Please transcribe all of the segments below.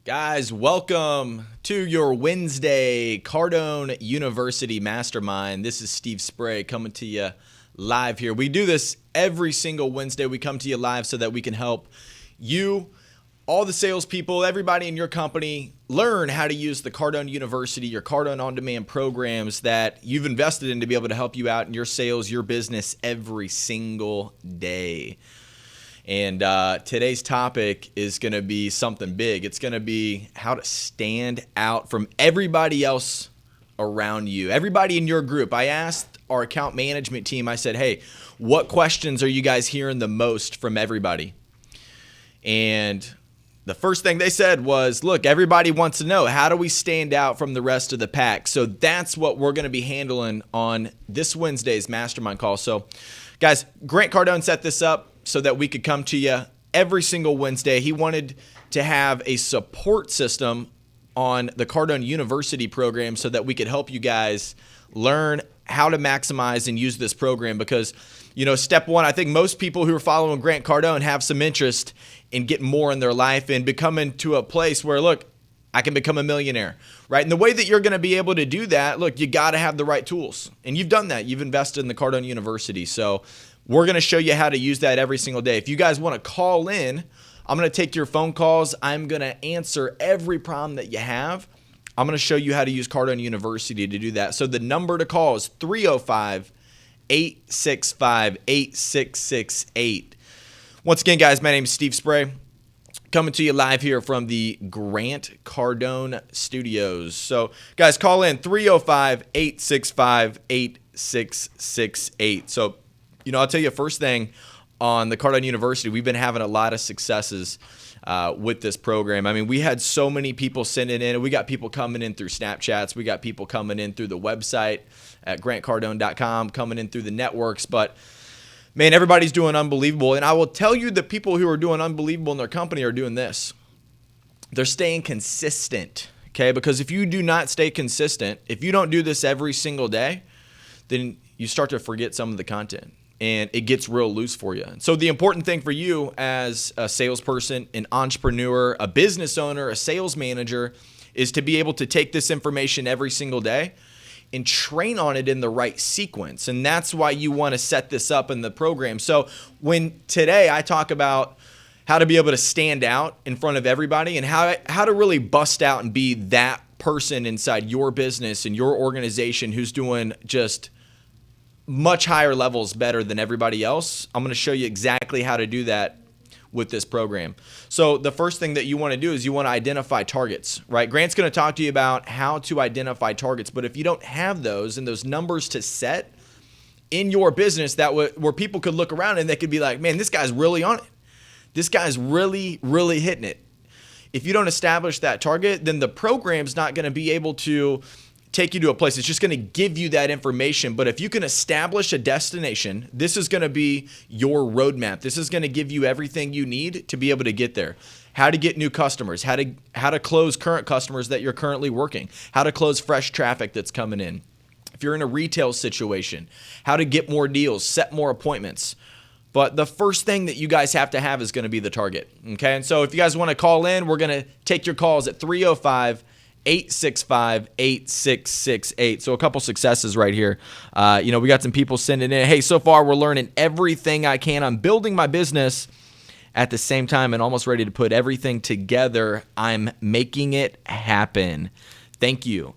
Guys, welcome to your Wednesday Cardone University Mastermind. This is Steve Spray coming to you live here. We do this every single Wednesday. We come to you live so that we can help you, all the salespeople, everybody in your company, learn how to use the Cardone University, your Cardone on-demand programs that you've invested in to be able to help you out in your sales, your business every single day. And today's topic is going to be something big. It's going to be how to stand out from everybody else around you, everybody in your group. I asked our account management team, I said, hey, what questions are you guys hearing the most from everybody? And the first thing they said was, look, everybody wants to know, how do we stand out from the rest of the pack? So that's what we're going to be handling on this Wednesday's mastermind call. So guys, Grant Cardone set this up so that we could come to you every single Wednesday. He wanted to have a support system on the Cardone University program so that we could help you guys learn how to maximize and use this program because, step one, I think most people who are following Grant Cardone have some interest in getting more in their life and becoming to a place where, look, I can become a millionaire, right? And the way that you're going to be able to do that, look, you got to have the right tools. And you've done that. You've invested in the Cardone University. So we're going to show you how to use that every single day. If you guys want to call in, I'm going to take your phone calls. I'm going to answer every problem that you have. I'm going to show you how to use Cardone University to do that. So the number to call is 305-865-8668. Once again, guys, my name is Steve Spray, coming to you live here from the Grant Cardone Studios. So, guys, call in 305-865-8668. So, I'll tell you first thing on the Cardone University, we've been having a lot of successes with this program. I mean, we had so many people sending in. We got people coming in through Snapchats. We got people coming in through the website at grantcardone.com, coming in through the networks. But, man, everybody's doing unbelievable. And I will tell you, the people who are doing unbelievable in their company are doing this. They're staying consistent, okay? Because if you do not stay consistent, if you don't do this every single day, then you start to forget some of the content. And it gets real loose for you. So the important thing for you as a salesperson, an entrepreneur, a business owner, a sales manager, is to be able to take this information every single day and train on it in the right sequence. And that's why you want to set this up in the program. So when today I talk about how to be able to stand out in front of everybody and how to really bust out and be that person inside your business and your organization who's doing just much higher levels better than everybody else, I'm going to show you exactly how to do that with this program. So the first thing that you want to do is you want to identify targets, right? Grant's going to talk to you about how to identify targets, but if you don't have those and those numbers to set in your business where people could look around and they could be like, man, this guy's really on it. This guy's really, really hitting it. If you don't establish that target, then the program's not going to be able to take you to a place. It's just going to give you that information. But if you can establish a destination, this is going to be your roadmap. This is going to give you everything you need to be able to get there. How to get new customers, how to close current customers that you're currently working, how to close fresh traffic that's coming in. If you're in a retail situation, how to get more deals, set more appointments. But the first thing that you guys have to have is going to be the target. Okay. And so if you guys want to call in, we're going to take your calls at 305-865-8668. So a couple successes right here. We got some people sending in, hey, so far we're learning everything I can. I'm building my business at the same time and almost ready to put everything together. I'm making it happen. Thank you.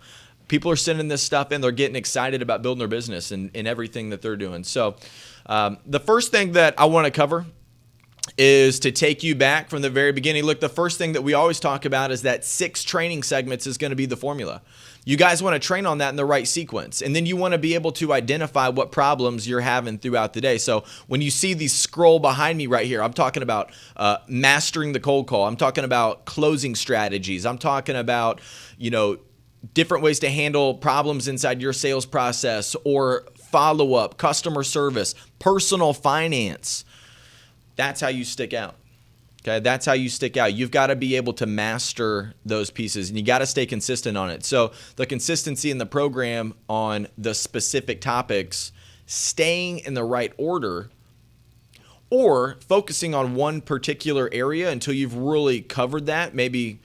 People are sending this stuff in. They're getting excited about building their business and everything that they're doing. So the first thing that I want to cover is to take you back from the very beginning. Look, the first thing that we always talk about is that 6 training segments is going to be the formula. You guys want to train on that in the right sequence. And then you want to be able to identify what problems you're having throughout the day. So when you see these scroll behind me right here, I'm talking about mastering the cold call. I'm talking about closing strategies. I'm talking about, different ways to handle problems inside your sales process or follow-up, customer service, personal finance. That's how you stick out. Okay, that's how you stick out. You've got to be able to master those pieces, and you got to stay consistent on it. So the consistency in the program on the specific topics, staying in the right order, or focusing on one particular area until you've really covered that. Maybe,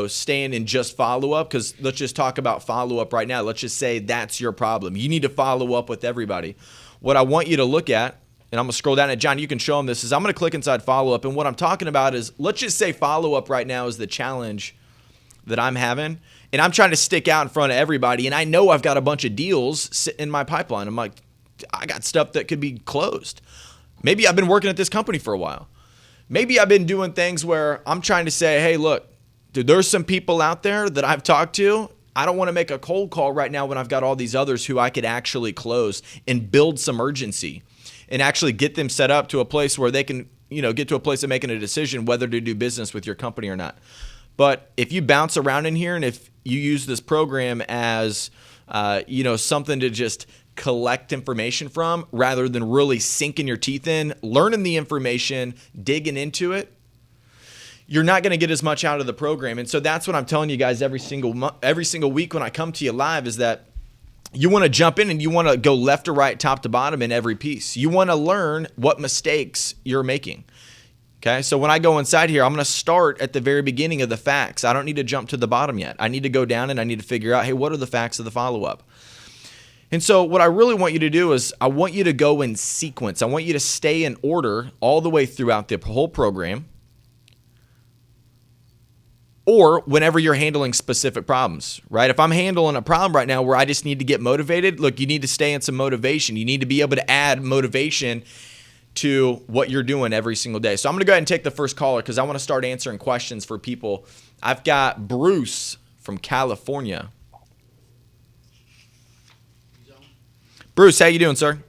staying in just follow-up, because let's just talk about follow-up right now. Let's just say that's your problem. You need to follow up with everybody. What I want you to look at, and I'm going to scroll down, and John, you can show them this, is I'm going to click inside follow-up, and what I'm talking about is, let's just say follow-up right now is the challenge that I'm having, and I'm trying to stick out in front of everybody, and I know I've got a bunch of deals sitting in my pipeline. I'm like, I got stuff that could be closed. Maybe I've been working at this company for a while. Maybe I've been doing things where I'm trying to say, hey, look, dude, there's some people out there that I've talked to. I don't want to make a cold call right now when I've got all these others who I could actually close and build some urgency and actually get them set up to a place where they can, get to a place of making a decision whether to do business with your company or not. But if you bounce around in here and if you use this program as, something to just collect information from rather than really sinking your teeth in, learning the information, digging into it, you're not going to get as much out of the program. And so that's what I'm telling you guys every single week when I come to you live, is that you want to jump in and you want to go left to right, top to bottom in every piece. You want to learn what mistakes you're making. Okay, so when I go inside here, I'm going to start at the very beginning of the facts. I don't need to jump to the bottom yet. I need to go down and I need to figure out, hey, what are the facts of the follow-up? And so what I really want you to do is I want you to go in sequence. I want you to stay in order all the way throughout the whole program, or whenever you're handling specific problems, right? If I'm handling a problem right now where I just need to get motivated, look, you need to stay in some motivation. You need to be able to add motivation to what you're doing every single day. So I'm going to go ahead and take the first caller because I want to start answering questions for people. I've got Bruce from California. Bruce, how you doing, sir?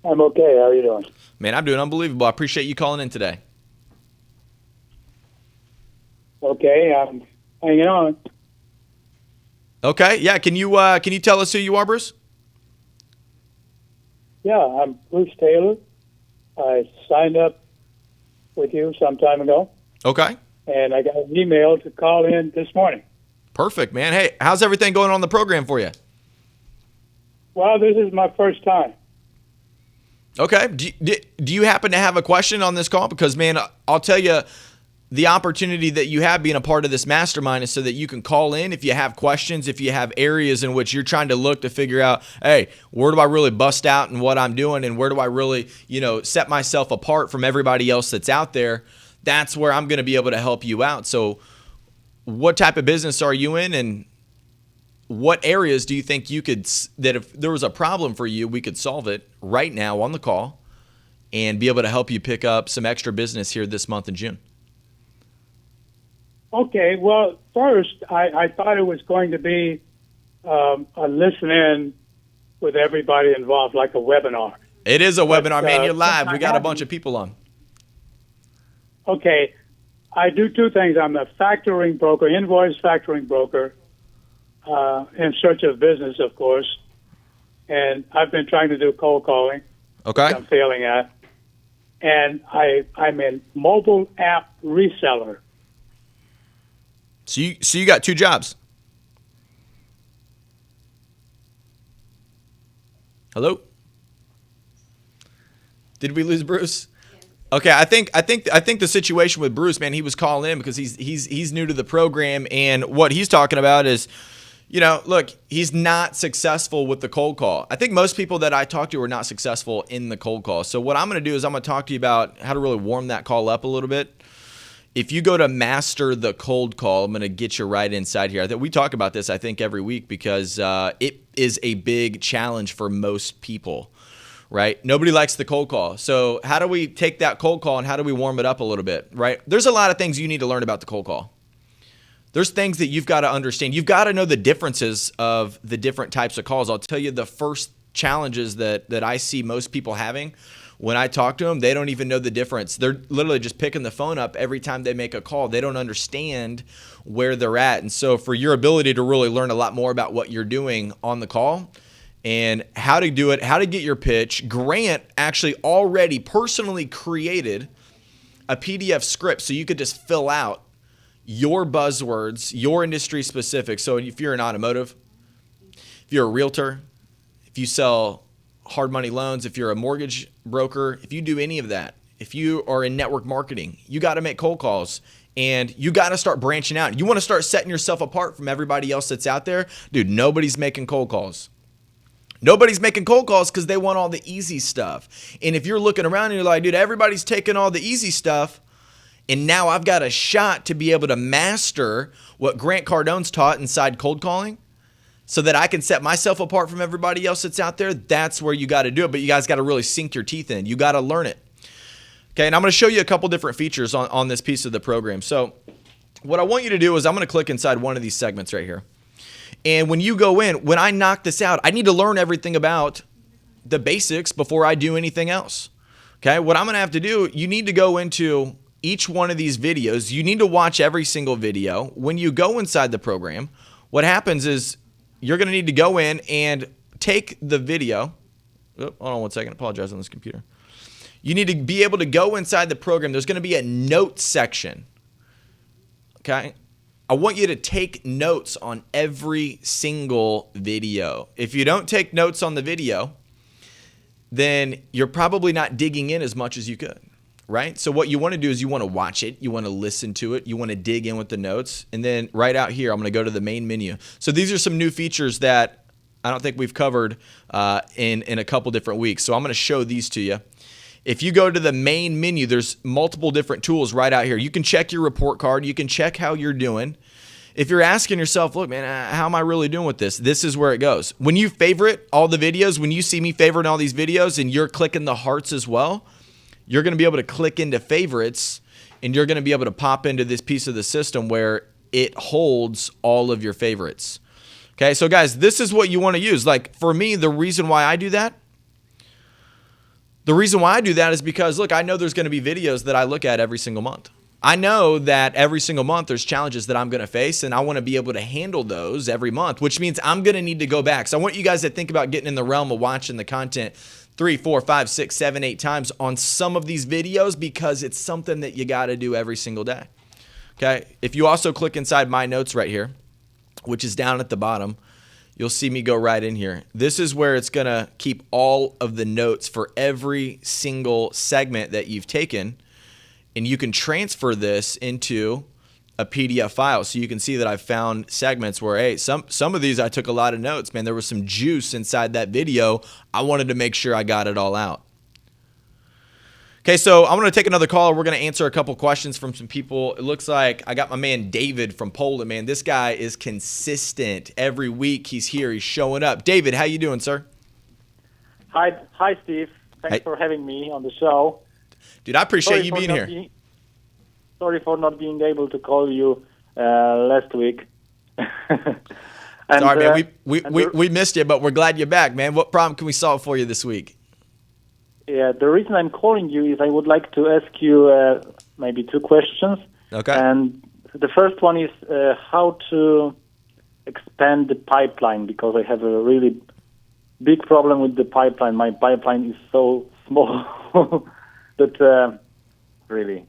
I'm okay. How are you doing? Man, I'm doing unbelievable. I appreciate you calling in today. Okay, I'm hanging on. Okay, yeah. Can you tell us who you are, Bruce? Yeah, I'm Bruce Taylor. I signed up with you some time ago. Okay. And I got an email to call in this morning. Perfect, man. Hey, how's everything going on the program for you? Well, this is my first time. Okay. Do you happen to have a question on this call? Because, man, I'll tell you, the opportunity that you have being a part of this mastermind is so that you can call in if you have questions, if you have areas in which you're trying to look to figure out, hey, where do I really bust out in what I'm doing, and where do I really, set myself apart from everybody else that's out there. That's where I'm going to be able to help you out. So what type of business are you in, and what areas do you think you could, that if there was a problem for you, we could solve it right now on the call and be able to help you pick up some extra business here this month in June? Okay, well, first, I thought it was going to be a listen-in with everybody involved, like a webinar. It is a webinar, man. You're live. We got a bunch of people on. Okay, I do two things. I'm a factoring broker, invoice factoring broker, in search of business, of course. And I've been trying to do cold calling, Okay. which I'm failing at. And I'm a mobile app reseller. So you got two jobs. Hello? Did we lose Bruce? Okay, I think the situation with Bruce, man, he was calling in because he's new to the program, and what he's talking about is, look, he's not successful with the cold call. I think most people that I talk to are not successful in the cold call. So what I'm going to do is I'm going to talk to you about how to really warm that call up a little bit. If you go to master the cold call, I'm going to get you right inside here. We talk about this, I think, every week because it is a big challenge for most people, right? Nobody likes the cold call. So how do we take that cold call and how do we warm it up a little bit, right? There's a lot of things you need to learn about the cold call. There's things that you've got to understand. You've got to know the differences of the different types of calls. I'll tell you the first challenges that I see most people having. When I talk to them, they don't even know the difference. They're literally just picking the phone up every time they make a call. They don't understand where they're at. And so for your ability to really learn a lot more about what you're doing on the call and how to do it, how to get your pitch, Grant actually already personally created a PDF script so you could just fill out your buzzwords, your industry specific. So if you're in automotive, if you're a realtor, if you sell hard money loans, if you're a mortgage broker, if you do any of that, if you are in network marketing, you got to make cold calls And you got to start branching out. You want to start setting yourself apart from everybody else that's out there. Dude, nobody's making cold calls. Nobody's making cold calls because they want all the easy stuff. And if you're looking around and you're like, dude, everybody's taking all the easy stuff, and now I've got a shot to be able to master what Grant Cardone's taught inside cold calling so that I can set myself apart from everybody else that's out there, that's where you got to do it. But you guys got to really sink your teeth in. You got to learn it. Okay, and I'm going to show you a couple different features on this piece of the program. So what I want you to do is I'm going to click inside one of these segments right here. And when you go in, when I knock this out, I need to learn everything about the basics before I do anything else. Okay, what I'm going to have to do, you need to go into each one of these videos. You need to watch every single video. When you go inside the program, what happens is you're going to need to go in and take the video. Oh, hold on one second. I apologize on this computer. You need to be able to go inside the program. There's going to be a note section. Okay? I want you to take notes on every single video. If you don't take notes on the video, then you're probably not digging in as much as you could, right? So what you want to do is you want to watch it. You want to listen to it. You want to dig in with the notes. And then right out here, I'm going to go to the main menu. So these are some new features that I don't think we've covered in a couple different weeks. So I'm going to show these to you. If you go to the main menu, there's multiple different tools right out here. You can check your report card. You can check how you're doing. If you're asking yourself, look, man, how am I really doing with this? This is where it goes. When you favorite all the videos, when you see me favoriting all these videos and you're clicking the hearts as well, you're going to be able to click into favorites and you're going to be able to pop into this piece of the system where it holds all of your favorites. Okay, so guys, this is what you want to use. Like for me, the reason why I do that is because, look, I know there's going to be videos that I look at every single month. I know that every single month there's challenges that I'm going to face, and I want to be able to handle those every month, which means I'm going to need to go back. So I want you guys to think about getting in the realm of watching the content 3, 4, 5, 6, 7, 8 times on some of these videos because it's something that you got to do every single day. Okay. If you also click inside my notes right here, which is down at the bottom, you'll see me go right in here. This is where it's going to keep all of the notes for every single segment that you've taken. And you can transfer this into a PDF file. So you can see that I've found segments where, hey, some of these I took a lot of notes. Man, there was some juice inside that video. I wanted to make sure I got it all out. Okay, so I'm going to take another call. We're going to answer a couple questions from some people. It looks like I got my man David from Poland, man. This guy is consistent. Every week he's here. He's showing up. David, how you doing, sir? Hi, Steve. Thanks for having me on the show. Dude, I appreciate you being here. Sorry for not being able to call you last week. Sorry, man. We missed you, but we're glad you're back, man. What problem can we solve for you this week? Yeah, the reason I'm calling you is I would like to ask you maybe 2 questions. Okay. And the first one is how to expand the pipeline, because I have a really big problem with the pipeline. My pipeline is so small that really...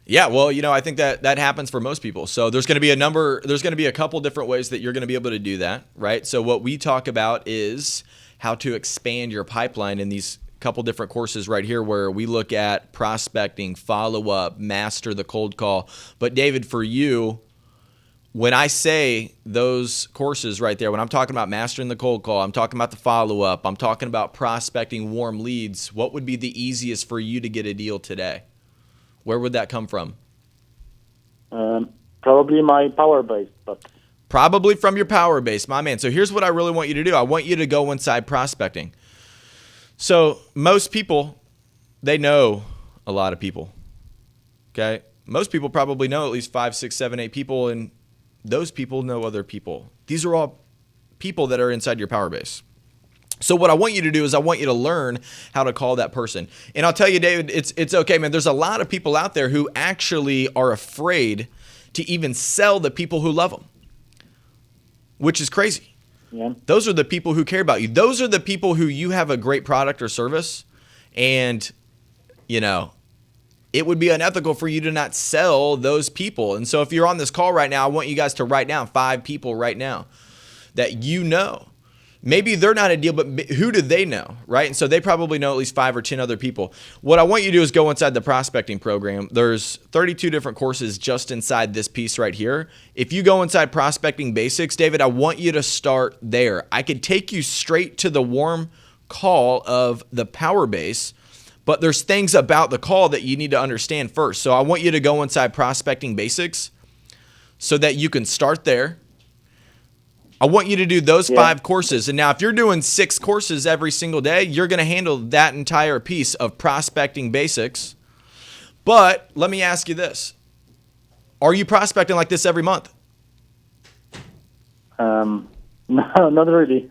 Yeah, well, I think that happens for most people. So there's going to be a couple different ways that you're going to be able to do that, right? So what we talk about is how to expand your pipeline in these couple different courses right here where we look at prospecting, follow-up, master the cold call. But David, for you, when I say those courses right there, when I'm talking about mastering the cold call, I'm talking about the follow-up, I'm talking about prospecting warm leads, what would be the easiest for you to get a deal today? Where would that come from? Probably my power base. Probably from your power base, my man. So here's what I really want you to do. I want you to go inside prospecting. So most people, they know a lot of people. Okay? Most people probably know at least 5, 6, 7, 8 people, and those people know other people. These are all people that are inside your power base. So what I want you to do is I want you to learn how to call that person. And I'll tell you, David, it's okay, man. There's a lot of people out there who actually are afraid to even sell the people who love them, which is crazy. Yeah. Those are the people who care about you. Those are the people who you have a great product or service, and, it would be unethical for you to not sell those people. And so if you're on this call right now, I want you guys to write down 5 people right now that maybe they're not ideal, but who do they know, right? And so they probably know at least 5 or 10 other people. What I want you to do is go inside the prospecting program. There's 32 different courses just inside this piece right here. If you go inside Prospecting Basics, David, I want you to start there. I could take you straight to the warm call of the Power Base, but there's things about the call that you need to understand first. So I want you to go inside Prospecting Basics so that you can start there. I want you to do those 5 courses. And now if you're doing 6 courses every single day, you're going to handle that entire piece of Prospecting Basics. But let me ask you this. Are you prospecting like this every month? No, not really.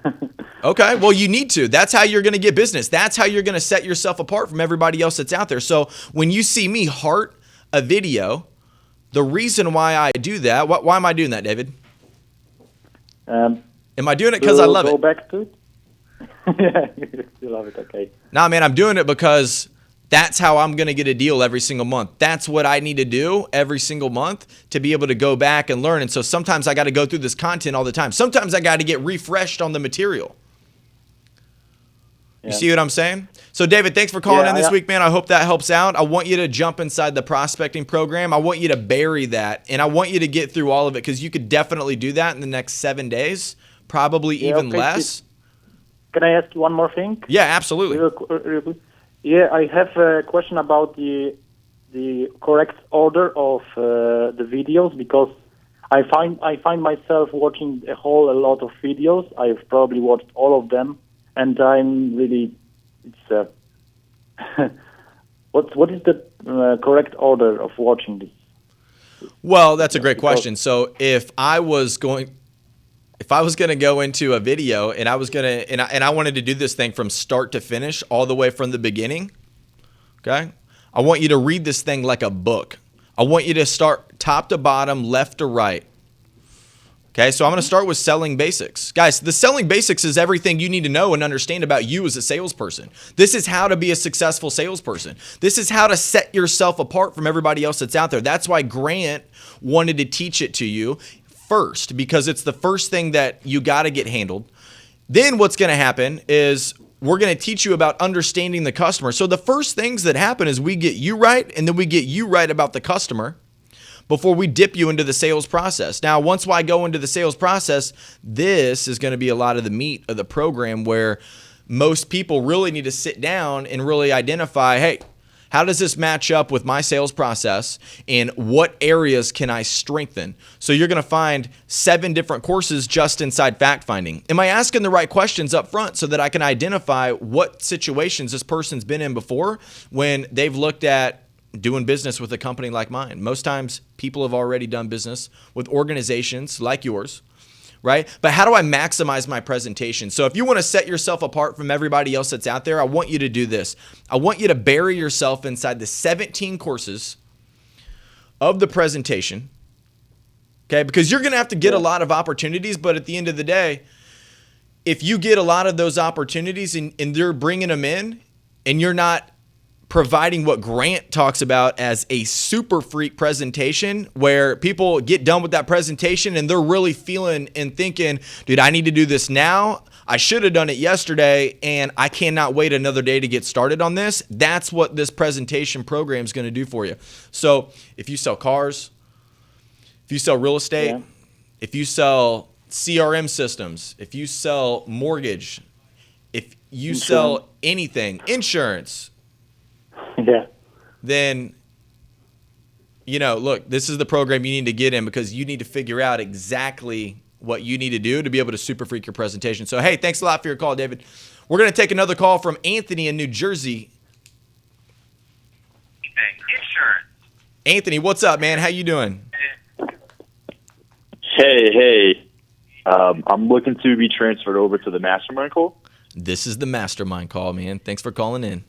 Okay, well, you need to. That's how you're going to get business. That's how you're going to set yourself apart from everybody else that's out there. So when you see me heart a video, the reason why I do that, why am I doing that, David? Am I doing it because I love it? Go back to it? Yeah, you love it, okay. Nah, man, I'm doing it because that's how I'm going to get a deal every single month. That's what I need to do every single month to be able to go back and learn. And so sometimes I got to go through this content all the time. Sometimes I got to get refreshed on the material. You see what I'm saying? So, David, thanks for calling in this week, man. I hope that helps out. I want you to jump inside the prospecting program. I want you to bury that, and I want you to get through all of it because you could definitely do that in the next 7 days, probably even less. Can I ask you one more thing? Yeah, absolutely. Yeah, I have a question about the correct order of the videos because I find myself watching a lot of videos. I've probably watched all of them. And I'm really, what is the correct order of watching this? Well, that's a great question. So if I was going to go into a video and I was going to, and I wanted to do this thing from start to finish all the way from the beginning, okay? I want you to read this thing like a book. I want you to start top to bottom, left to right. Okay, so I'm going to start with selling basics. Guys, the selling basics is everything you need to know and understand about you as a salesperson. This is how to be a successful salesperson. This is how to set yourself apart from everybody else that's out there. That's why Grant wanted to teach it to you first, because it's the first thing that you got to get handled. Then what's going to happen is we're going to teach you about understanding the customer. So the first things that happen is we get you right, and then we get you right about the customer before we dip you into the sales process. Now, once I go into the sales process, this is going to be a lot of the meat of the program where most people really need to sit down and really identify, hey, how does this match up with my sales process and what areas can I strengthen? So you're going to find 7 different courses just inside fact finding. Am I asking the right questions up front so that I can identify what situations this person's been in before when they've looked at doing business with a company like mine? Most times people have already done business with organizations like yours, right? But how do I maximize my presentation? So if you want to set yourself apart from everybody else that's out there, I want you to do this. I want you to bury yourself inside the 17 courses of the presentation, okay? Because you're going to have to get a lot of opportunities, but at the end of the day, if you get a lot of those opportunities and they're bringing them in and you're not providing what Grant talks about as a super freak presentation where people get done with that presentation and they're really feeling and thinking, dude, I need to do this now. I should have done it yesterday and I cannot wait another day to get started on this. That's what this presentation program is going to do for you. So if you sell cars, if you sell real estate, if you sell CRM systems, if you sell mortgage, if you sell anything, insurance, then, look, this is the program you need to get in because you need to figure out exactly what you need to do to be able to super freak your presentation. So, hey, thanks a lot for your call, David. We're going to take another call from Anthony in New Jersey. Insurance. Anthony, what's up, man? How you doing? Hey. I'm looking to be transferred over to the Mastermind call. This is the Mastermind call, man. Thanks for calling in.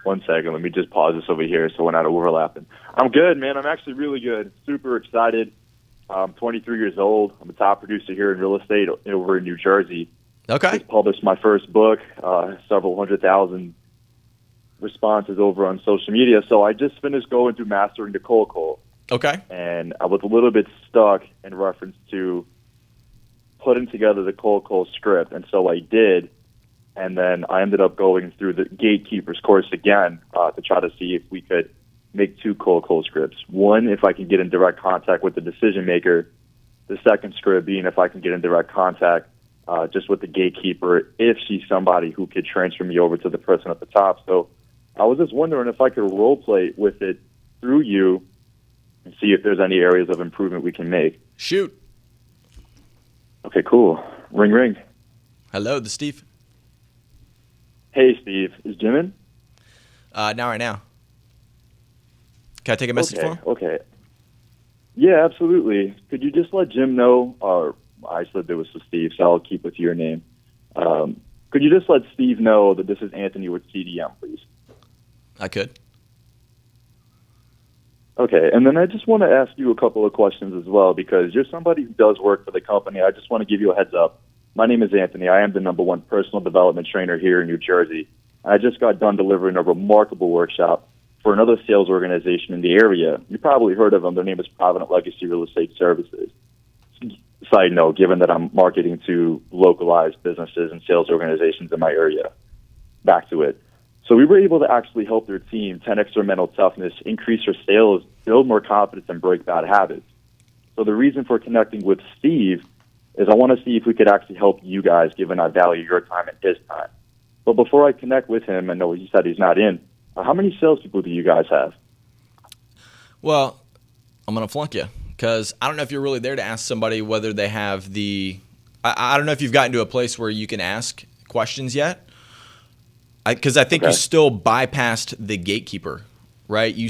1 second. Let me just pause this over here so we're not overlapping. I'm good, man. I'm actually really good. Super excited. I'm 23 years old. I'm a top producer here in real estate over in New Jersey. Okay. Just published my first book, several 100,000 responses over on social media. So I just finished going through Mastering the Cold Call. Okay. And I was a little bit stuck in reference to putting together the cold call script, and so I did. And then I ended up going through the gatekeepers course again to try to see if we could make 2 cold call scripts. One, if I can get in direct contact with the decision maker. The second script being if I can get in direct contact just with the gatekeeper, if she's somebody who could transfer me over to the person at the top. So I was just wondering if I could role play with it through you and see if there's any areas of improvement we can make. Shoot. Okay, cool. Ring, ring. Hello, this is Steve. Hey, Steve. Is Jim in? Right now. Can I take a message for him? Okay. Yeah, absolutely. Could you just let Jim know, or I said there was for Steve, so I'll keep with your name. Could you just let Steve know that this is Anthony with CDM, please? I could. Okay, and then I just want to ask you a couple of questions as well, because you're somebody who does work for the company. I just want to give you a heads up. My name is Anthony. I am the #1 personal development trainer here in New Jersey. I just got done delivering a remarkable workshop for another sales organization in the area. You probably heard of them. Their name is Provident Legacy Real Estate Services. Side note, given that I'm marketing to localized businesses and sales organizations in my area. Back to it. So we were able to actually help their team 10x their mental toughness, increase their sales, build more confidence, and break bad habits. So the reason for connecting with Steve is I want to see if we could actually help you guys, given I value your time and his time. But before I connect with him, I know he said he's not in, how many salespeople do you guys have? Well, I'm going to flunk you because I don't know if you're really there to ask somebody whether they have the – I don't know if you've gotten to a place where you can ask questions yet, because I think you still bypassed the gatekeeper, right? You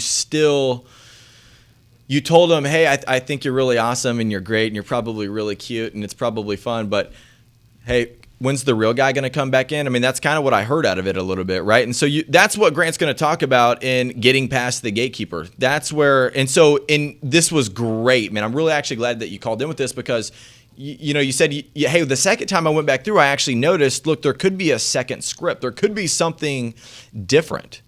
told them, hey, I think you're really awesome and you're great and you're probably really cute and it's probably fun, but hey, when's the real guy going to come back in? I mean, that's kind of what I heard out of it a little bit, right? And so that's what Grant's going to talk about in getting past the gatekeeper. That's where, and this was great, man. I'm really actually glad that you called in with this because, you said, hey, the second time I went back through, I actually noticed, look, there could be a second script. There could be something different,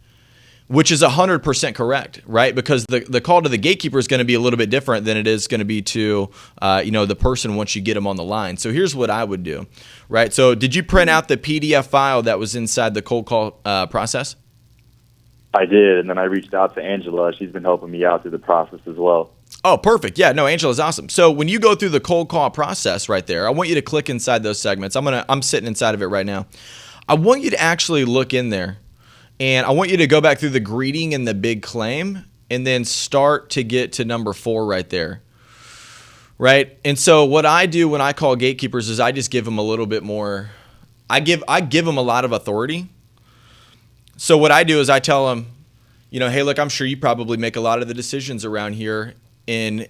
which is 100% correct, right? Because the call to the gatekeeper is going to be a little bit different than it is going to be to, the person once you get them on the line. So here's what I would do, right? So did you print out the PDF file that was inside the cold call process? I did, and then I reached out to Angela. She's been helping me out through the process as well. Oh, perfect. Yeah, no, Angela's awesome. So when you go through the cold call process right there, I want you to click inside those segments. I'm sitting inside of it right now. I want you to actually look in there. And I want you to go back through the greeting and the big claim and then start to get to number 4 right there. Right? And so what I do when I call gatekeepers is I just give them a little bit more. I give them a lot of authority. So what I do is I tell them, hey, look, I'm sure you probably make a lot of the decisions around here in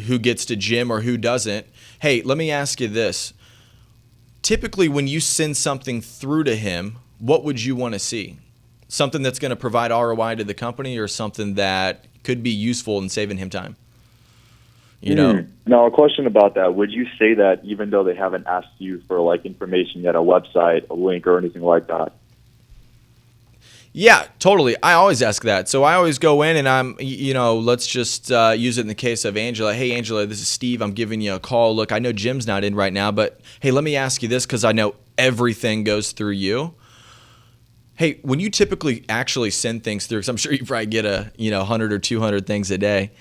who gets to gym or who doesn't. Hey, let me ask you this. Typically when you send something through to him, what would you want to see? Something that's going to provide ROI to the company or something that could be useful in saving him time? Now, a question about that. Would you say that even though they haven't asked you for information yet, a website, a link, or anything like that? Yeah, totally. I always ask that. So I always go in and I'm, let's just use it in the case of Angela. Hey, Angela, this is Steve. I'm giving you a call. Look, I know Jim's not in right now, but hey, let me ask you this because I know everything goes through you. Hey, when you typically actually send things through, because I'm sure you probably get 100 or 200 things a day.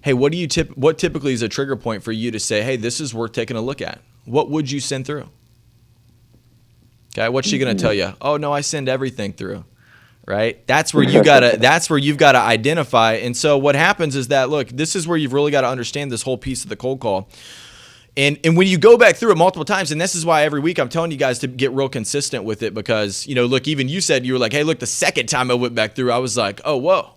Hey, what typically is a trigger point for you to say, hey, this is worth taking a look at? What would you send through? Okay, what's she going to tell you? Oh no, I send everything through. Right? That's where you've got to identify. And so what happens is that, look, this is where you've really got to understand this whole piece of the cold call. And when you go back through it multiple times, and this is why every week I'm telling you guys to get real consistent with it because, look, even you said, you were like, hey, look, the second time I went back through, I was like, oh, whoa,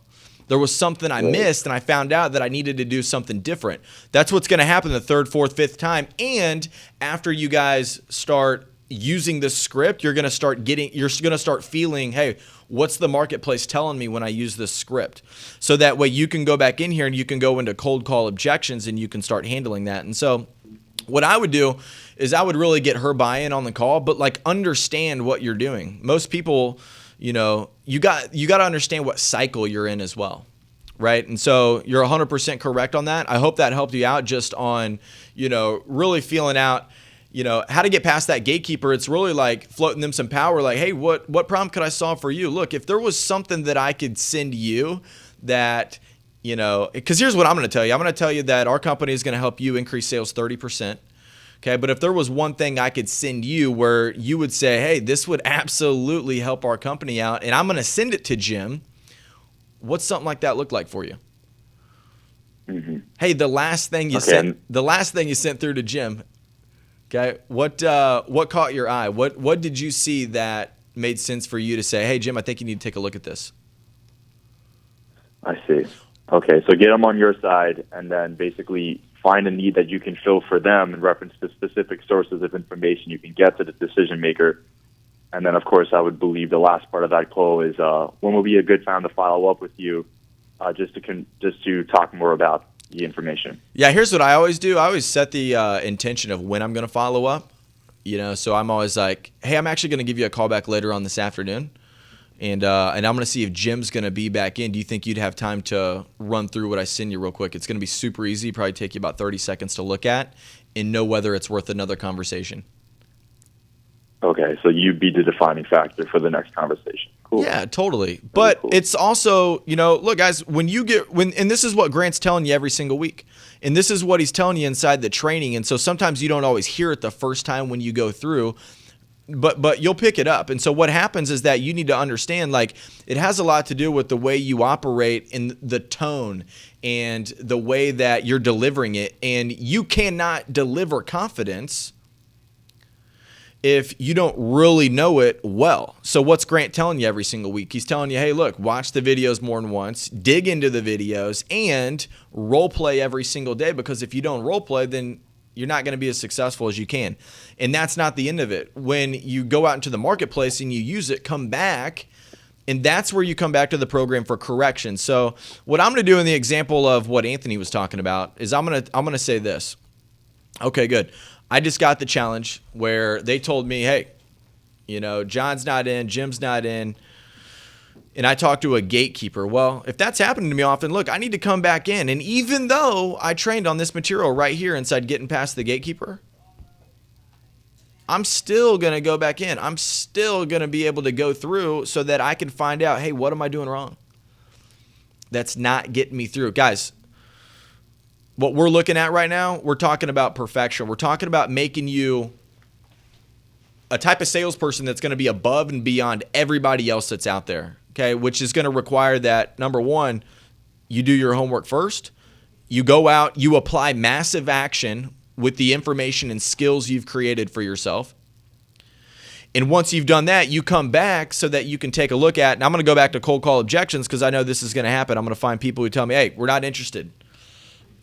there was something I missed, and I found out that I needed to do something different. That's what's going to happen the third, fourth, fifth time. And after you guys start using this script, you're going to start feeling, hey, what's the marketplace telling me when I use this script? So that way you can go back in here and you can go into cold call objections and you can start handling that. And so what I would do is I would really get her buy-in on the call, but understand what you're doing. Most people, you got to understand what cycle you're in as well, right? And so you're 100% correct on that. I hope that helped you out just on, really feeling out, how to get past that gatekeeper. It's really like floating them some power. Like, hey, what problem could I solve for you? Look, if there was something that I could send you that, because here's what I'm going to tell you. I'm going to tell you that our company is going to help you increase sales 30%. Okay, but if there was one thing I could send you where you would say, hey, this would absolutely help our company out, and I'm going to send it to Jim, what's something like that look like for you? Mm-hmm. Hey, the last thing you sent through to Jim. Okay, what caught your eye? What did you see that made sense for you to say, hey, Jim, I think you need to take a look at this? I see. Okay, so get them on your side, and then basically find a need that you can fill for them in reference to specific sources of information you can get to the decision maker. And then, of course, I would believe the last part of that call is when will be a good time to follow up with you, just to talk more about the information. Yeah, here's what I always do. I always set the intention of when I'm going to follow up. So I'm always like, hey, I'm actually going to give you a call back later on this afternoon. And I'm going to see if Jim's going to be back in. Do you think you'd have time to run through what I send you real quick? It's going to be super easy. Probably take you about 30 seconds to look at and know whether it's worth another conversation. Okay, so you'd be the defining factor for the next conversation. Cool. Yeah, totally. But cool. It's also, look, guys, and this is what Grant's telling you every single week. And this is what he's telling you inside the training. And so sometimes you don't always hear it the first time when you go through. But you'll pick it up. And so what happens is that you need to understand, like, it has a lot to do with the way you operate and the tone and the way that you're delivering it. And you cannot deliver confidence if you don't really know it well. So what's Grant telling you every single week? He's telling you, hey, look, watch the videos more than once, dig into the videos, and role play every single day. Because if you don't role play, then you're not going to be as successful as you can. And that's not the end of it. When you go out into the marketplace and you use it, come back, and that's where you come back to the program for correction. So what I'm going to do in the example of what Anthony was talking about is I'm going to say this. Okay, good. I just got the challenge where they told me, hey, John's not in, Jim's not in, and I talked to a gatekeeper. Well, if that's happening to me often, look, I need to come back in. And even though I trained on this material right here inside getting past the gatekeeper, I'm still going to go back in. I'm still going to be able to go through so that I can find out, hey, what am I doing wrong? That's not getting me through. Guys, what we're looking at right now, we're talking about perfection. We're talking about making you a type of salesperson that's going to be above and beyond everybody else that's out there. Okay, which is going to require that, number one, you do your homework first. You go out, you apply massive action with the information and skills you've created for yourself. And once you've done that, you come back so that you can take a look at, and I'm going to go back to cold call objections because I know this is going to happen. I'm going to find people who tell me, hey, we're not interested.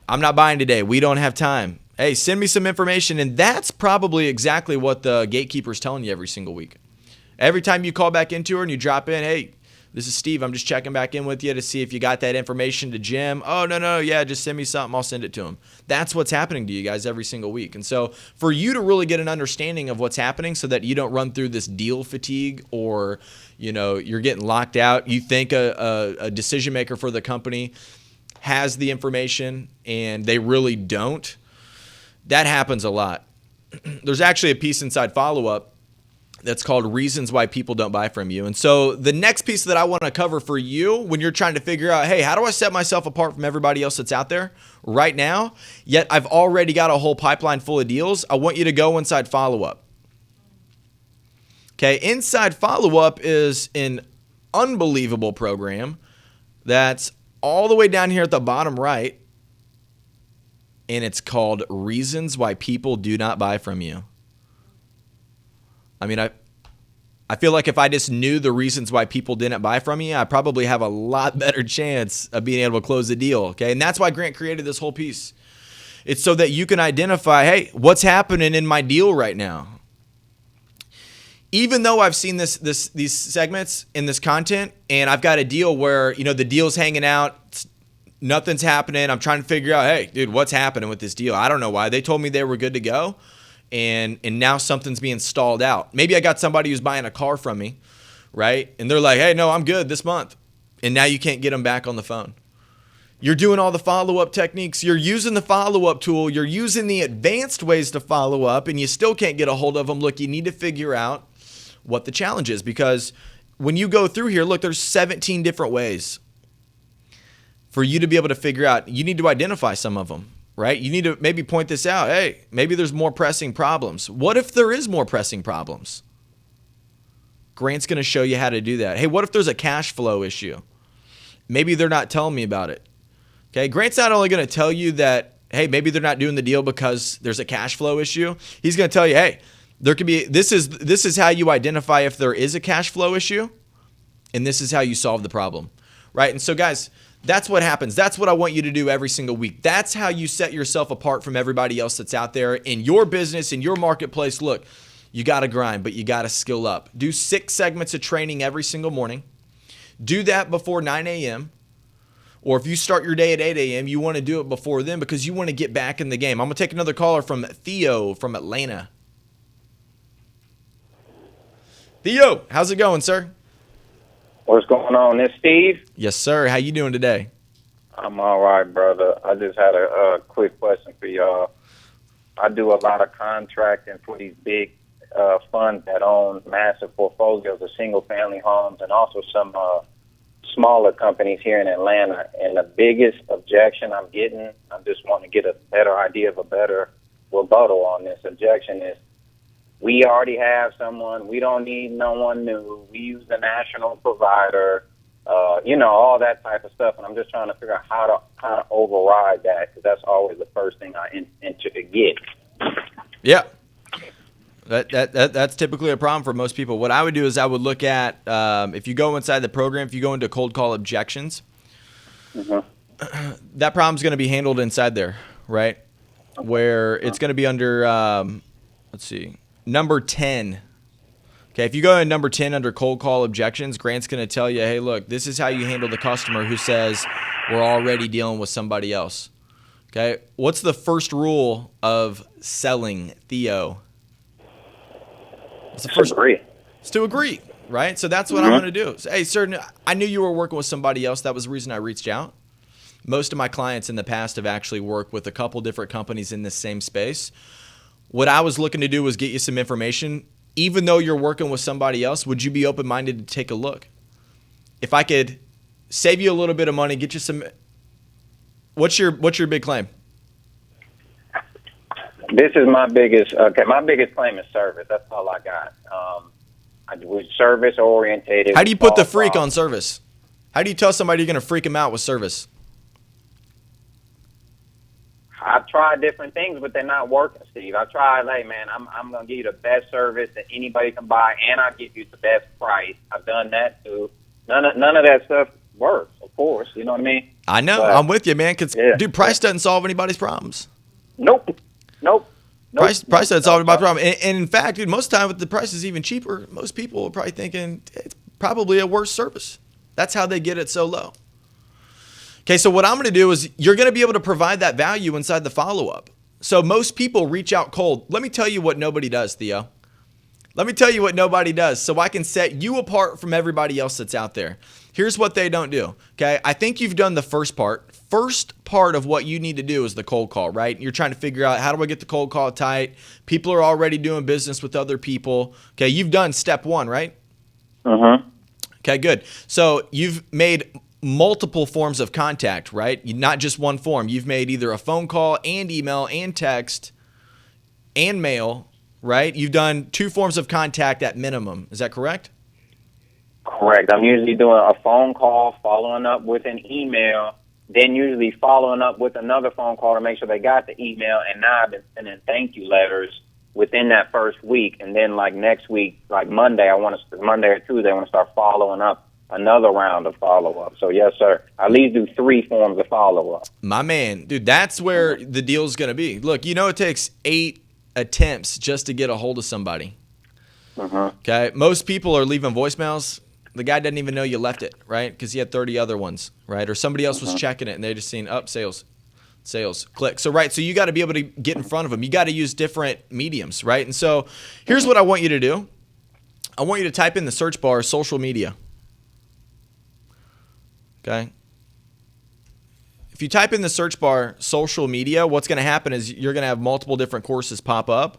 I'm not buying today. We don't have time. Hey, send me some information. And that's probably exactly what the gatekeeper's telling you every single week. Every time you call back into her and you drop in, hey, this is Steve. I'm just checking back in with you to see if you got that information to Jim. Oh, no. Yeah, just send me something. I'll send it to him. That's what's happening to you guys every single week. And so for you to really get an understanding of what's happening so that you don't run through this deal fatigue or, you're getting locked out, you think a decision maker for the company has the information and they really don't, that happens a lot. There's actually a piece inside follow-up that's called Reasons Why People Don't Buy From You. And so the next piece that I want to cover for you when you're trying to figure out, hey, how do I set myself apart from everybody else that's out there right now, yet I've already got a whole pipeline full of deals, I want you to go inside follow-up. Okay, inside follow-up is an unbelievable program that's all the way down here at the bottom right, and it's called Reasons Why People Do Not Buy From You. I mean, I feel like if I just knew the reasons why people didn't buy from you, I probably have a lot better chance of being able to close the deal, okay? And that's why Grant created this whole piece. It's so that you can identify, hey, what's happening in my deal right now? Even though I've seen these segments in this content, and I've got a deal where, the deal's hanging out, nothing's happening, I'm trying to figure out, hey, dude, what's happening with this deal? I don't know why. They told me they were good to go. And now something's being stalled out. Maybe I got somebody who's buying a car from me, right? And they're like, hey, no, I'm good this month. And now you can't get them back on the phone. You're doing all the follow-up techniques. You're using the follow-up tool. You're using the advanced ways to follow up, and you still can't get a hold of them. Look, you need to figure out what the challenge is, because when you go through here, look, there's 17 different ways for you to be able to figure out. You need to identify some of them, right? You need to maybe point this out. Hey, maybe there's more pressing problems. What if there is more pressing problems? Grant's going to show you how to do that. Hey, what if there's a cash flow issue? Maybe they're not telling me about it. Okay, Grant's not only going to tell you that, hey, maybe they're not doing the deal because there's a cash flow issue. He's going to tell you, hey, there could be, this is how you identify if there is a cash flow issue, and this is how you solve the problem, right? And so, guys, that's what happens. That's what I want you to do every single week. That's how you set yourself apart from everybody else that's out there in your business, in your marketplace. Look, you got to grind, but you got to skill up. Do 6 segments of training every single morning. Do that before 9 a.m. Or if you start your day at 8 a.m., you want to do it before then because you want to get back in the game. I'm going to take another caller from Theo from Atlanta. Theo, how's it going, sir? What's going on? This Steve? Yes, sir. How you doing today? I'm all right, brother. I just had a quick question for y'all. I do a lot of contracting for these big funds that own massive portfolios of single-family homes and also some smaller companies here in Atlanta. And the biggest objection I'm getting, I just want to get a better idea of a better rebuttal on this objection is, we already have someone. We don't need no one new. We use the national provider, all that type of stuff. And I'm just trying to figure out how to override that, because that's always the first thing I get. Yeah. That's typically a problem for most people. What I would do is I would look at, if you go inside the program, if you go into cold call objections, that problem's going to be handled inside there, right? Where it's going to be under, let's see, number 10. Okay, if you go in number 10 under cold call objections, Grant's going to tell you, hey, look, this is how you handle the customer who says we're already dealing with somebody else. Okay, what's the first rule of selling, Theo? What's the first? Agree. It's to agree, right? So that's what I'm going to do. So, hey, sir, I knew you were working with somebody else. That was the reason I reached out. Most of my clients in the past have actually worked with a couple different companies in this same space. What I was looking to do was get you some information. Even though you're working with somebody else, would you be open-minded to take a look? If I could save you a little bit of money, get you some. What's your big claim? This is my biggest. Okay, my biggest claim is service. That's all I got. I was service orientated. How do you put the freak on service? How do you tell somebody you're going to freak them out with service? I've tried different things, but they're not working, Steve. I tried, hey, man, I'm going to give you the best service that anybody can buy, and I'll give you the best price. I've done that, too. None of that stuff works, of course. You know what I mean? I know. But I'm with you, man, because, dude, price doesn't solve anybody's problems. Nope. Price doesn't solve anybody's problem. And in fact, dude, most of the time, if the price is even cheaper, most people are probably thinking it's probably a worse service. That's how they get it so low. Okay, so what I'm going to do is you're going to be able to provide that value inside the follow-up. So most people reach out cold. Let me tell you what nobody does, Theo. Let me tell you what nobody does so I can set you apart from everybody else that's out there. Here's what they don't do, okay? I think you've done the first part. First part of what you need to do is the cold call, right? You're trying to figure out, how do I get the cold call tight? People are already doing business with other people. Okay, you've done step 1, right? Okay, good. So you've made multiple forms of contact, right? Not just one form. You've made either a phone call and email and text and mail, right? You've done 2 forms of contact at minimum. Is that correct? Correct. I'm usually doing a phone call, following up with an email, then usually following up with another phone call to make sure they got the email, and now I've been sending thank you letters within that first week, and then like next week, like Monday or Tuesday, I want to start following up another round of follow-up. So, yes, sir. I at least do 3 forms of follow-up. My man. Dude, that's where the deal's going to be. Look, it takes 8 attempts just to get a hold of somebody. Okay? Most people are leaving voicemails. The guy doesn't even know you left it, right? Because he had 30 other ones, right? Or somebody else was checking it, and they just seen, sales, click. So, right, so you got to be able to get in front of them. You got to use different mediums, right? And so here's what I want you to do. I want you to type in the search bar social media. Okay. if you type in the search bar social media, what's going to happen is you're going to have multiple different courses pop up.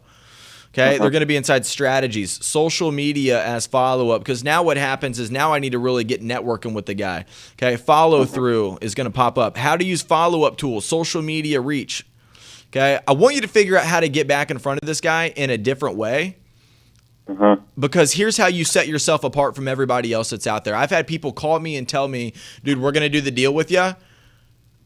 Okay, they're going to be inside strategies, social media as follow-up, because now what happens is now I need to really get networking with the guy. Okay, follow-through is going to pop up. How to use follow-up tools, social media reach. Okay, I want you to figure out how to get back in front of this guy in a different way, because here's how you set yourself apart from everybody else that's out there. I've had people call me and tell me, dude, we're going to do the deal with you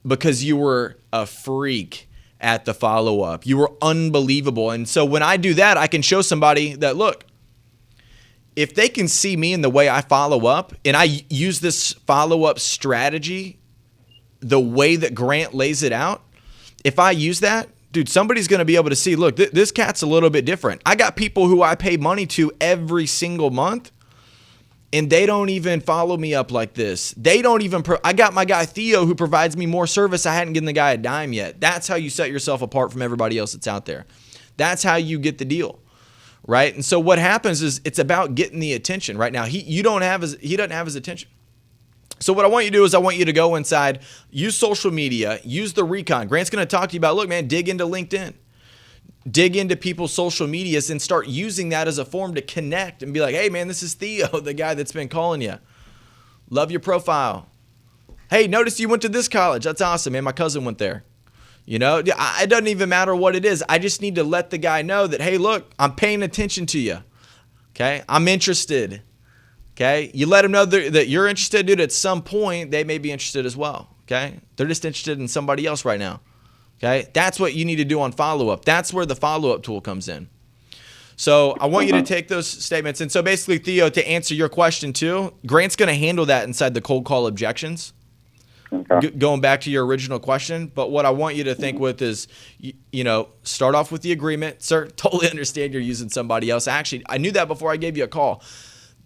because you were a freak at the follow-up. You were unbelievable. And so when I do that, I can show somebody that, look, if they can see me in the way I follow up, and I use this follow-up strategy the way that Grant lays it out, if I use that, dude, somebody's going to be able to see, look, this cat's a little bit different. I got people who I pay money to every single month, and they don't even follow me up like this. They don't even I got my guy Theo who provides me more service. I hadn't given the guy a dime yet. That's how you set yourself apart from everybody else that's out there. That's how you get the deal, right? And so what happens is it's about getting the attention. Right now, he doesn't have his attention. So what I want you to do is I want you to go inside, use social media, use the recon. Grant's going to talk to you about, look, man, dig into LinkedIn. Dig into people's social medias and start using that as a form to connect and be like, hey, man, this is Theo, the guy that's been calling you. Love your profile. Hey, notice you went to this college. That's awesome, man. My cousin went there. You know, it doesn't even matter what it is. I just need to let the guy know that, hey, look, I'm paying attention to you. Okay? I'm interested. Okay? You let them know that you're interested, dude. At some point, they may be interested as well. Okay? They're just interested in somebody else right now. Okay, that's what you need to do on follow-up. That's where the follow-up tool comes in. So I want you to take those statements. And so basically, Theo, to answer your question too, Grant's going to handle that inside the cold call objections. Okay. Going back to your original question. But what I want you to think with is, start off with the agreement. Sir, totally understand you're using somebody else. Actually, I knew that before I gave you a call.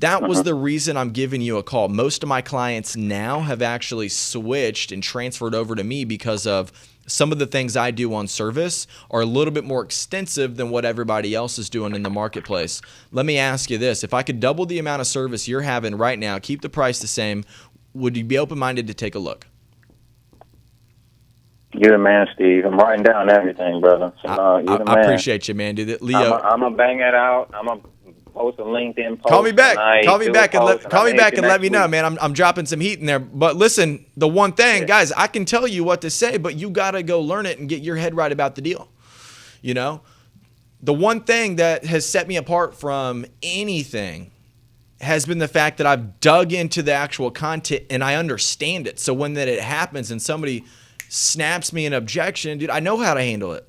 That was the reason I'm giving you a call. Most of my clients now have actually switched and transferred over to me because of some of the things I do on service are a little bit more extensive than what everybody else is doing in the marketplace. Let me ask you this. If I could double the amount of service you're having right now, keep the price the same, would you be open-minded to take a look? You're the man, Steve. I'm writing down everything, brother. So, you're the man. I appreciate you, man. Dude, Leo, I'm going to bang it out. I'm going to post a LinkedIn post. Call me back. Call me back and let me know, week. man. I'm dropping some heat in there. But listen, the one thing, guys, I can tell you what to say, but you got to go learn it and get your head right about the deal. You know, the one thing that has set me apart from anything has been the fact that I've dug into the actual content and I understand it. So when it happens and somebody snaps me an objection, dude, I know how to handle it.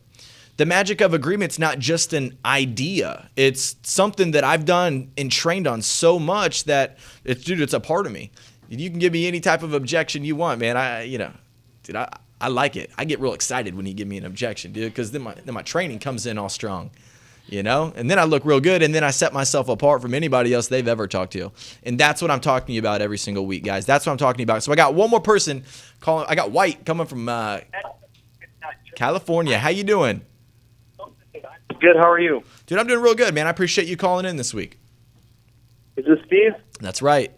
The magic of agreement's not just an idea. It's something that I've done and trained on so much that it's a part of me. You can give me any type of objection you want, man. I like it. I get real excited when you give me an objection, dude, because then my training comes in all strong, and then I look real good, and then I set myself apart from anybody else they've ever talked to. And that's what I'm talking to you about every single week, guys. That's what I'm talking about. So I got one more person calling. I got White coming from California. How you doing? Good. How are you? Dude, I'm doing real good, man. I appreciate you calling in this week. Is this Steve? That's right.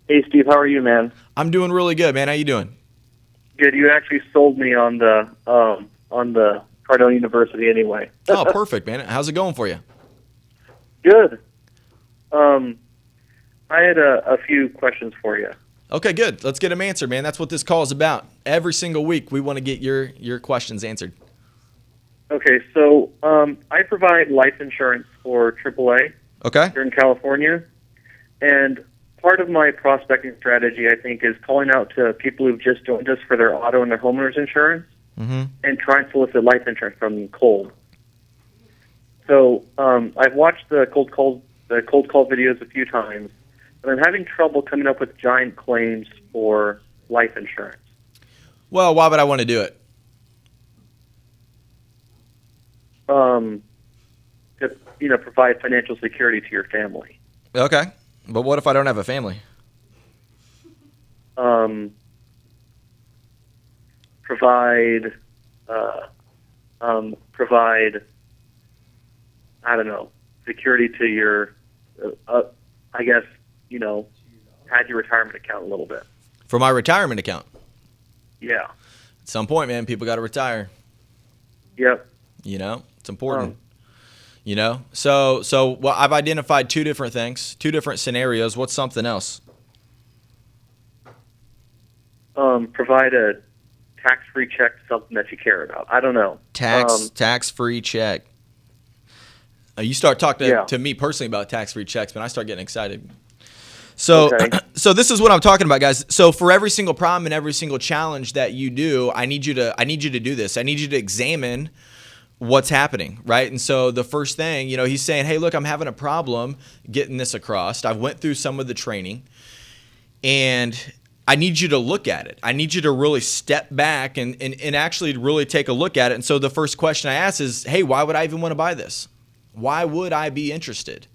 Hey, Steve. How are you, man? I'm doing really good, man. How you doing? Good. You actually sold me on the Cardone University anyway. Oh, perfect, man. How's it going for you? Good. I had a few questions for you. Okay, good. Let's get them answered, man. That's what this call is about. Every single week, we want to get your questions answered. Okay, so I provide life insurance for AAA here in California, and part of my prospecting strategy, I think, is calling out to people who've just joined us for their auto and their homeowners insurance and trying to solicit life insurance from them cold. So I've watched the cold call videos a few times, but I'm having trouble coming up with giant claims for life insurance. Well, why would I want to do it? To provide financial security to your family. Okay, but what if I don't have a family? Provide I don't know, security to your I guess had your retirement account a little bit. For my retirement account? Yeah. At some point, man, people got to retire. Yep. You know, it's important. You know, so well, I've identified two different things, two different scenarios. What's something else? Provide a tax-free check to something that you care about. I don't know. Tax-free check. You start talking to me personally about tax-free checks, man, I start getting excited. So, so this is what I'm talking about, guys. So for every single problem and every single challenge that you do, I need you to do this. I need you to examine what's happening, right? And so the first thing, you know, he's saying, hey, look, I'm having a problem getting this across. I went through some of the training, and I need you to look at it. I need you to really step back and actually really take a look at it. And so the first question I ask is, hey, why would I even want to buy this? Why would I be interested?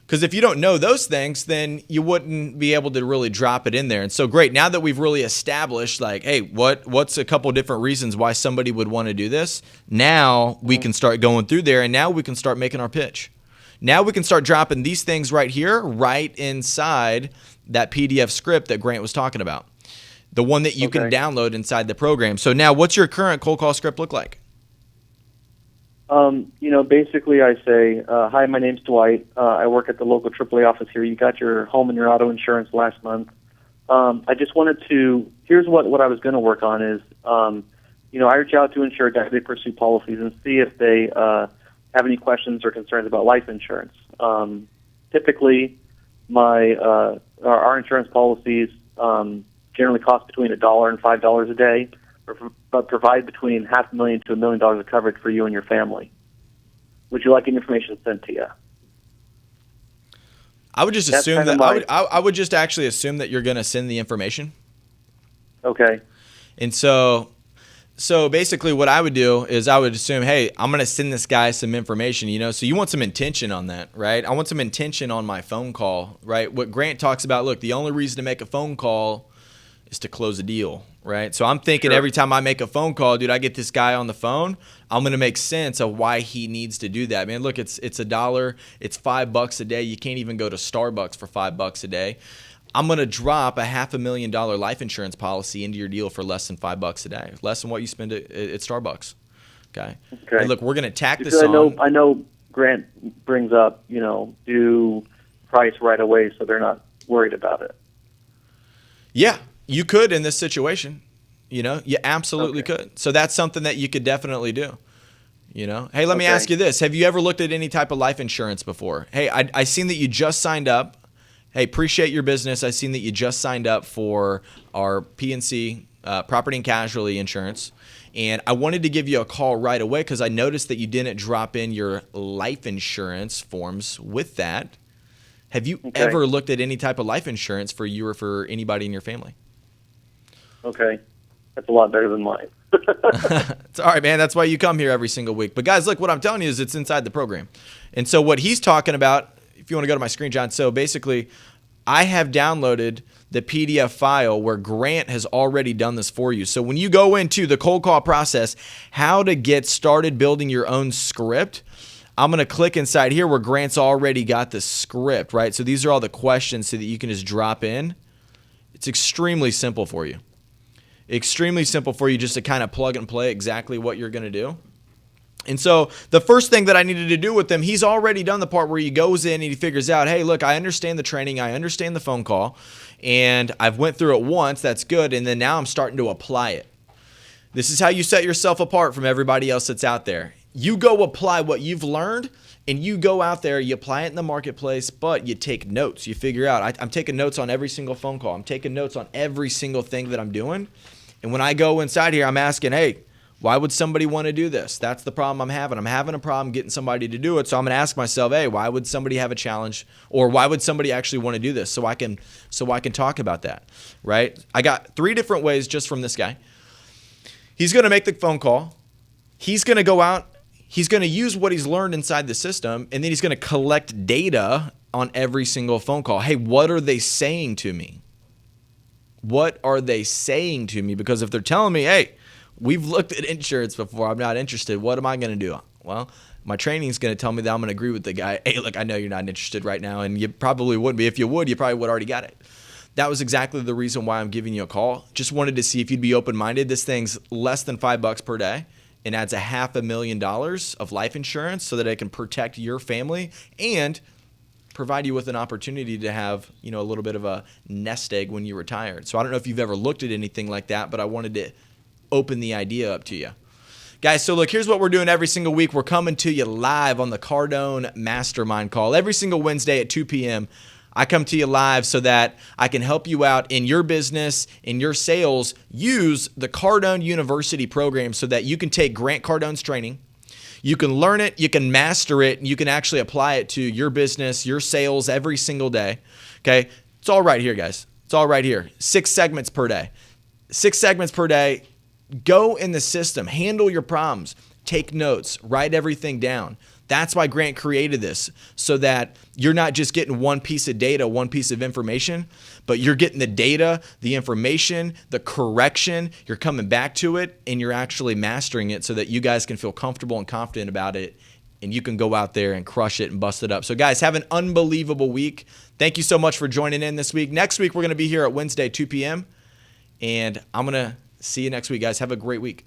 Because if you don't know those things, then you wouldn't be able to really drop it in there. And so great, now that we've really established like, hey, what's a couple different reasons why somebody would want to do this? Now we can start going through there, and now we can start making our pitch. Now we can start dropping these things right here, right inside that PDF script that Grant was talking about. The one that you can download inside the program. So now what's your current cold call script look like? You know, basically I say, hi, my name's Dwight. I work at the local AAA office here. You got your home and your auto insurance last month. I just wanted to, here's what I was going to work on is, you know, I reach out to insured as they pursue policies and see if they have any questions or concerns about life insurance. Typically, our insurance policies generally cost between $1 and $5 a day, but provide between $500,000 to $1 million of coverage for you and your family. Would you like any information sent to you? I would just assume that I would just actually assume that you're going to send the information. Okay. And so basically what I would do is I would assume, hey, I'm going to send this guy some information, you know, so you want some intention on that, right? I want some intention on my phone call, right? What Grant talks about, look, the only reason to make a phone call is to close a deal, right? So I'm thinking every time I make a phone call, dude, I get this guy on the phone, I'm going to make sense of why he needs to do that. Man, look, it's $1, it's $5 a day. You can't even go to Starbucks for $5 a day. I'm going to drop a $500,000 life insurance policy into your deal for less than $5 a day, less than what you spend at Starbucks. Okay. And look, we're going to tack this on. I know Grant brings up, you know, do price right away so they're not worried about it. Yeah, you could in this situation. You know, you absolutely could. So that's something that you could definitely do. You know, hey, let me ask you this. Have you ever looked at any type of life insurance before? Hey, I seen that you just signed up. Hey, appreciate your business. I seen that you just signed up for our P&C, property and casualty insurance. And I wanted to give you a call right away because I noticed that you didn't drop in your life insurance forms with that. Have you ever looked at any type of life insurance for you or for anybody in your family? Okay. That's a lot better than mine. It's all right, man. That's why you come here every single week. But guys, look, what I'm telling you is it's inside the program. And so what he's talking about, if you want to go to my screen, John, so basically I have downloaded the PDF file where Grant has already done this for you. So when you go into the cold call process, how to get started building your own script, I'm going to click inside here where Grant's already got the script, right? So these are all the questions so that you can just drop in. It's extremely simple for you. Extremely simple for you just to kind of plug and play exactly what you're going to do. And so the first thing that I needed to do with him, he's already done the part where he goes in and he figures out, hey, look, I understand the training, I understand the phone call, and I've went through it once, that's good, and then now I'm starting to apply it. This is how you set yourself apart from everybody else that's out there. You go apply what you've learned, and you go out there, you apply it in the marketplace, but you take notes. You figure out, I'm taking notes on every single phone call. I'm taking notes on every single thing that I'm doing. And when I go inside here, I'm asking, hey, why would somebody want to do this? That's the problem I'm having. I'm having a problem getting somebody to do it. So I'm going to ask myself, hey, why would somebody have a challenge? Or why would somebody actually want to do this? So I can talk about that, right? I got 3 different ways just from this guy. He's going to make the phone call. He's going to go out. He's going to use what he's learned inside the system, and then he's going to collect data on every single phone call. Hey, what are they saying to me? What are they saying to me? Because if they're telling me, hey, we've looked at insurance before, I'm not interested, what am I going to do? Well, my training is going to tell me that I'm going to agree with the guy. Hey, look, I know you're not interested right now, and you probably wouldn't be. If you would, you probably would already got it. that was exactly the reason why I'm giving you a call. Just wanted to see if you'd be open-minded. This thing's less than $5 per day and adds $500,000 of life insurance so that it can protect your family and provide you with an opportunity to have, a little bit of a nest egg when you retire. So I don't know if you've ever looked at anything like that, but I wanted to open the idea up to you. Guys, so look, here's what we're doing every single week. We're coming to you live on the Cardone Mastermind call. Every single Wednesday at 2 p.m., I come to you live so that I can help you out in your business, in your sales. Use the Cardone University program so that you can take Grant Cardone's training. You can learn it, you can master it, and you can actually apply it to your business, your sales every single day. Okay? It's all right here, guys. It's all right here. 6 segments per day. 6 segments per day. Go in the system. Handle your problems. Take notes. Write everything down. That's why Grant created this, so that you're not just getting one piece of data, one piece of information, but you're getting the data, the information, the correction, you're coming back to it, and you're actually mastering it so that you guys can feel comfortable and confident about it, and you can go out there and crush it and bust it up. So guys, have an unbelievable week. Thank you so much for joining in this week. Next week, we're going to be here at Wednesday, 2 p.m., and I'm going to see you next week, guys. Have a great week.